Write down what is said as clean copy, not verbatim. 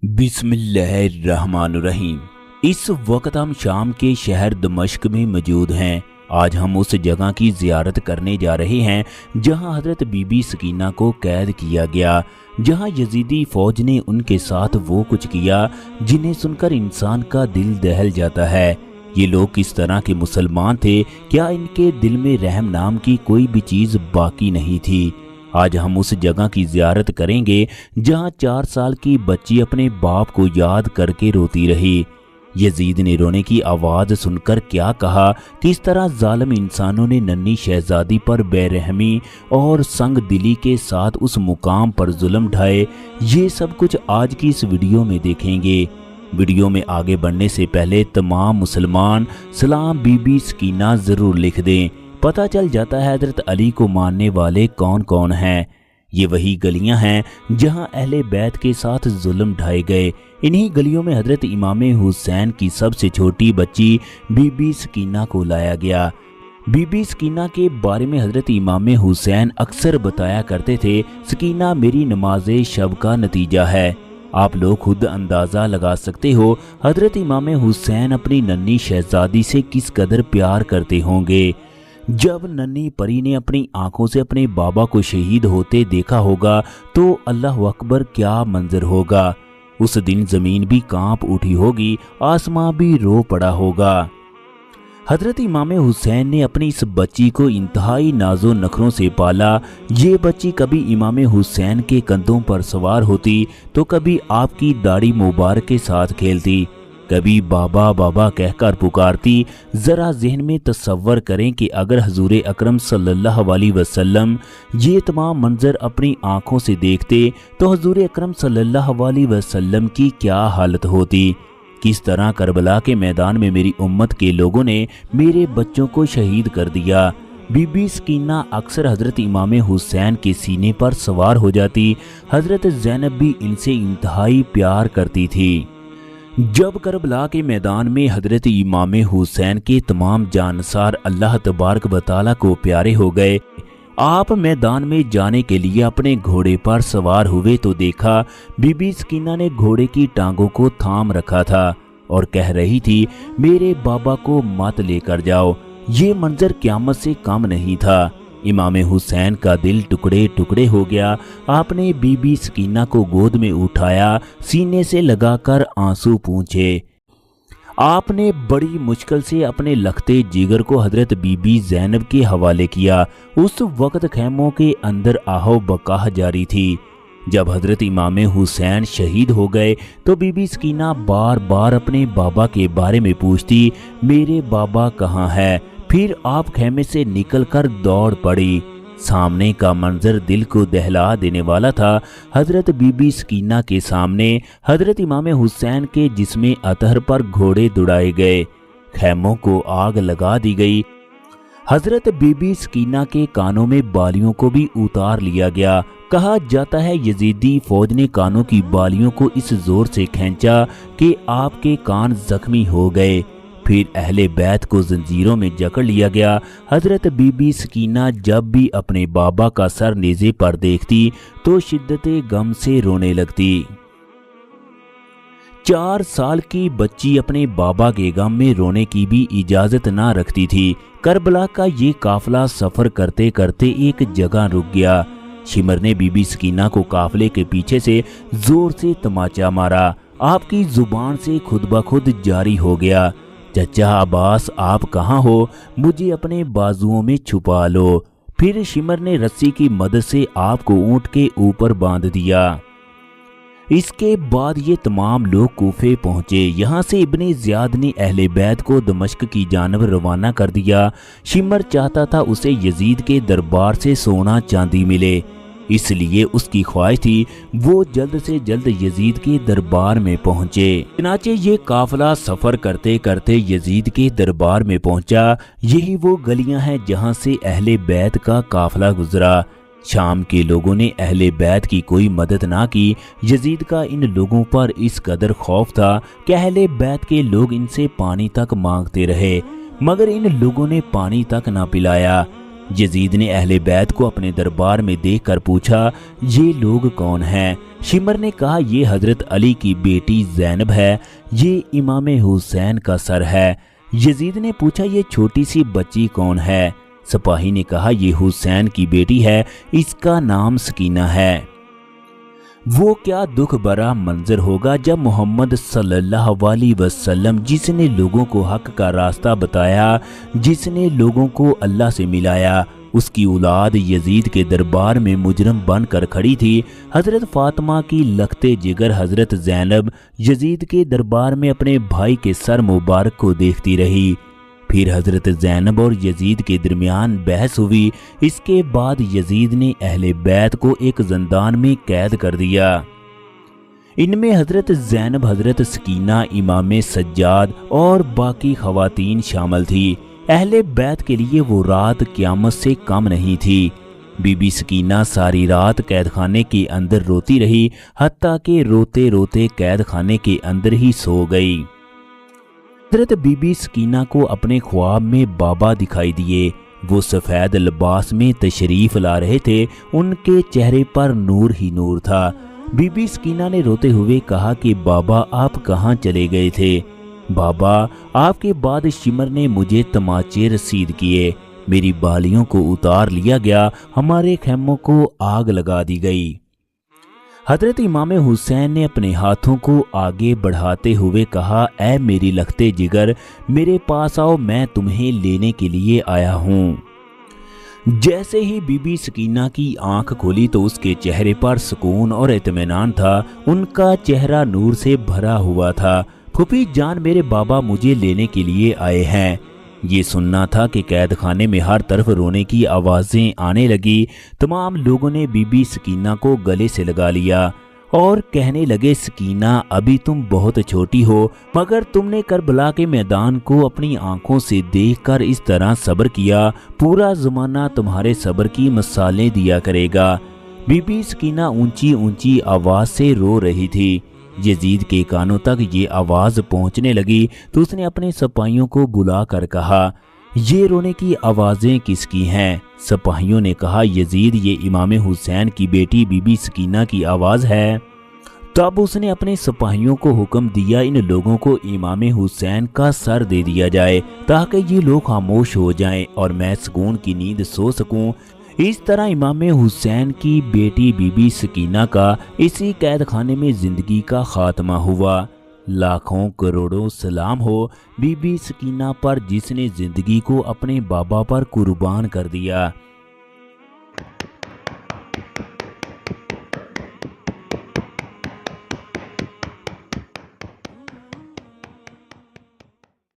बिस्मिल्लाहिर्रहमानुर्रहीम। इस वक्त हम शाम के शहर दमिश्क में मौजूद हैं। आज हम उस जगह की ज़ियारत करने जा रहे हैं जहां हज़रत बीबी सकीना को कैद किया गया, जहां यजीदी फ़ौज ने उनके साथ वो कुछ किया जिन्हें सुनकर इंसान का दिल दहल जाता है। ये लोग किस तरह के मुसलमान थे? क्या इनके दिल में रहम नाम की कोई भी चीज़ बाकी नहीं थी? आज हम उस जगह की ज़ियारत करेंगे जहां 4 साल की बच्ची अपने बाप को याद करके रोती रही। यजीद ने रोने की आवाज़ सुनकर क्या कहा, किस तरह जालिम इंसानों ने नन्ही शहजादी पर बेरहमी और संग दिली के साथ उस मुकाम पर जुल्म ढाए, ये सब कुछ आज की इस वीडियो में देखेंगे। वीडियो में आगे बढ़ने से पहले तमाम मुसलमान सलाम बीबी सकीना ज़रूर लिख दें। पता चल जाता है हज़रत अली को मानने वाले कौन कौन हैं। ये वही गलियां हैं जहां अहले बैत के साथ जुल्म ढाए गए। इन्हीं गलियों में हज़रत इमाम हुसैन की सबसे छोटी बच्ची बीबी सकीना को लाया गया। बीबी सकीना के बारे में हज़रत इमाम हुसैन अक्सर बताया करते थे, सकीना मेरी नमाज शब का नतीजा है। आप लोग खुद अंदाज़ा लगा सकते हो हज़रत इमाम हुसैन अपनी नन्ही शहजादी से किस कदर प्यार करते होंगे। जब नन्ही परी ने अपनी आंखों से अपने बाबा को शहीद होते देखा होगा तो अल्लाह अकबर क्या मंजर होगा। उस दिन ज़मीन भी कांप उठी होगी, आसमां भी रो पड़ा होगा। हज़रत इमाम हुसैन ने अपनी इस बच्ची को इंतहाई नाजो नखरों से पाला। ये बच्ची कभी इमाम हुसैन के कंधों पर सवार होती तो कभी आपकी दाढ़ी मुबारक के साथ खेलती, कभी बाबा बाबा कहकर पुकारती। ज़रा जहन में तसव्वुर करें कि अगर हजूर अकरम सल्लल्लाहु अलैहि वसल्लम ये तमाम मंजर अपनी आँखों से देखते तो हजूर अकरम सल्लल्लाहु अलैहि वसल्लम की क्या हालत होती। किस तरह करबला के मैदान में मेरी उम्मत के लोगों ने मेरे बच्चों को शहीद कर दिया। बीबी सकीना अक्सर हज़रत इमाम हुसैन के सीने पर सवार हो जाती। हज़रत ज़ैनब भी इनसे इंतहाई प्यार करती थी। जब करबला के मैदान में हज़रत इमाम हुसैन के तमाम जानसार अल्लाह तबारक व तआला को प्यारे हो गए, आप मैदान में जाने के लिए अपने घोड़े पर सवार हुए तो देखा बीबी सकीना ने घोड़े की टांगों को थाम रखा था और कह रही थी, मेरे बाबा को मत लेकर जाओ। ये मंजर क़यामत से कम नहीं था। इमाम हुसैन का दिल टुकड़े टुकड़े हो गया। आपने बीबी सकीना को गोद में उठाया, सीने से लगाकर आंसू पूंछे। आपने बड़ी मुश्किल से अपने लखते जिगर को हज़रत बीबी ज़ैनब के हवाले किया। उस वक्त खैमों के अंदर आहो बकाह जारी थी। जब हज़रत इमाम हुसैन शहीद हो गए तो बीबी सकीना बार बार अपने बाबा के बारे में पूछती, मेरे बाबा कहाँ है। फिर आप खेमे से निकलकर दौड़ पड़ी। सामने का मंजर दिल को दहला देने वाला था। हज़रत बीबी सकीना के सामने हज़रत इमाम हुसैन के जिस्मे अतहर पर घोड़े दुड़ाए गए, खेमों को आग लगा दी गई। हज़रत बीबी सकीना के कानों में बालियों को भी उतार लिया गया। कहा जाता है यजीदी फौज ने कानों की बालियों को इस जोर से खींचा कि आपके कान जख्मी हो गए। फिर अहले बैत को जंजीरों में जकड़ लिया गया। हज़रत बीबी सकीना जब भी अपने बाबा का सर नेज़े पर देखती तो शिद्दते गम से रोने लगती। 4 साल की बच्ची अपने बाबा के गम में रोने की भी इजाज़त ना रखती थी। करबला का ये काफिला सफ़र करते करते एक जगह रुक गया। शिमर ने बीबी सकीना को काफिले के पीछे से जोर से तमाचा मारा। आपकी जुबान से खुद ब खुद जारी हो गया, चचा अब्बास आप कहाँ हो, मुझे अपने बाजुओं में छुपा लो। फिर शिमर ने रस्सी की मदद से आपको ऊंट के ऊपर बांध दिया। इसके बाद ये तमाम लोग कूफे पहुंचे। यहाँ से इब्ने ज़ियाद ने अहले बैत को दमिश्क की जानब रवाना कर दिया। शिमर चाहता था उसे यजीद के दरबार से सोना चांदी मिले, इसलिए उसकी ख्वाहिश थी वो जल्द से जल्द यजीद के दरबार में पहुंचे। चनाचे ये काफिला सफ़र करते करते यजीद के दरबार में पहुंचा। यही वो गलियां हैं जहां से अहले बैत का काफिला गुजरा। शाम के लोगों ने अहले बैत की कोई मदद ना की। यजीद का इन लोगों पर इस कदर खौफ था कि अहले बैत के लोग इनसे पानी तक मांगते रहे, मगर इन लोगों ने पानी तक ना पिलाया। یزید نے اہل بیت کو اپنے دربار میں دیکھ کر پوچھا، یہ لوگ کون ہیں؟ شمر نے کہا، یہ حضرت علی کی بیٹی زینب ہے، یہ امام حسین کا سر ہے۔ یزید نے پوچھا، یہ چھوٹی سی بچی کون ہے؟ سپاہی نے کہا، یہ حسین کی بیٹی ہے، اس کا نام سکینہ ہے۔ وہ کیا دکھ بھرا منظر ہوگا جب محمد صلی اللہ علیہ وسلم، جس نے لوگوں کو حق کا راستہ بتایا، جس نے لوگوں کو اللہ سے ملایا، اس کی اولاد یزید کے دربار میں مجرم بن کر کھڑی تھی۔ حضرت فاطمہ کی لختے جگر حضرت زینب یزید کے دربار میں اپنے بھائی کے سر مبارک کو دیکھتی رہی۔ پھر حضرت زینب اور یزید کے درمیان بحث ہوئی۔ اس کے بعد یزید نے اہل بیت کو ایک زندان میں قید کر دیا۔ ان میں حضرت زینب، حضرت سکینہ، امام سجاد اور باقی خواتین شامل تھی۔ اہل بیت کے لیے وہ رات قیامت سے کم نہیں تھی۔ بی بی سکینہ ساری رات قید خانے کے اندر روتی رہی، حتیٰ کہ روتے روتے قید خانے کے اندر ہی سو گئی۔ حضرت بی بی سکینہ کو اپنے خواب میں بابا دکھائی دیے۔ وہ سفید لباس میں تشریف لا رہے تھے، ان کے چہرے پر نور ہی نور تھا۔ بی بی سکینہ نے روتے ہوئے کہا کہ بابا آپ کہاں چلے گئے تھے؟ بابا، آپ کے بعد شمر نے مجھے تماچے رسید کیے، میری بالیوں کو اتار لیا گیا، ہمارے خیموں کو آگ لگا دی گئی۔ حضرت امام حسین نے اپنے ہاتھوں کو آگے بڑھاتے ہوئے کہا، اے میری لختے جگر، میرے پاس آؤ، میں تمہیں لینے کے لیے آیا ہوں۔ جیسے ہی بی بی سکینہ کی آنکھ کھولی تو اس کے چہرے پر سکون اور اطمینان تھا، ان کا چہرہ نور سے بھرا ہوا تھا۔ پھوپھی جان، میرے بابا مجھے لینے کے لیے آئے ہیں۔ یہ سننا تھا کہ قید خانے میں ہر طرف رونے کی آوازیں آنے لگی۔ تمام لوگوں نے بی بی سکینہ کو گلے سے لگا لیا اور کہنے لگے، سکینہ ابھی تم بہت چھوٹی ہو، مگر تم نے کربلا کے میدان کو اپنی آنکھوں سے دیکھ کر اس طرح صبر کیا، پورا زمانہ تمہارے صبر کی مثالیں دیا کرے گا۔ بی بی سکینہ اونچی اونچی آواز سے رو رہی تھی۔ یزید کے کانوں تک یہ آواز پہنچنے لگی تو اس نے اپنے سپاہیوں کو بلا کر کہا، یہ رونے کی آوازیں کس کی ہیں؟ سپاہیوں نے کہا، یزید، یہ امام حسین کی بیٹی بی بی سکینہ کی آواز ہے۔ تب اس نے اپنے سپاہیوں کو حکم دیا، ان لوگوں کو امام حسین کا سر دے دیا جائے تاکہ یہ لوگ خاموش ہو جائیں اور میں سکون کی نیند سو سکوں۔ اس طرح امام حسین کی بیٹی بی بی سکینہ کا اسی قید خانے میں زندگی کا خاتمہ ہوا۔ لاکھوں کروڑوں سلام ہو بی بی سکینہ پر، جس نے زندگی کو اپنے بابا پر قربان کر دیا۔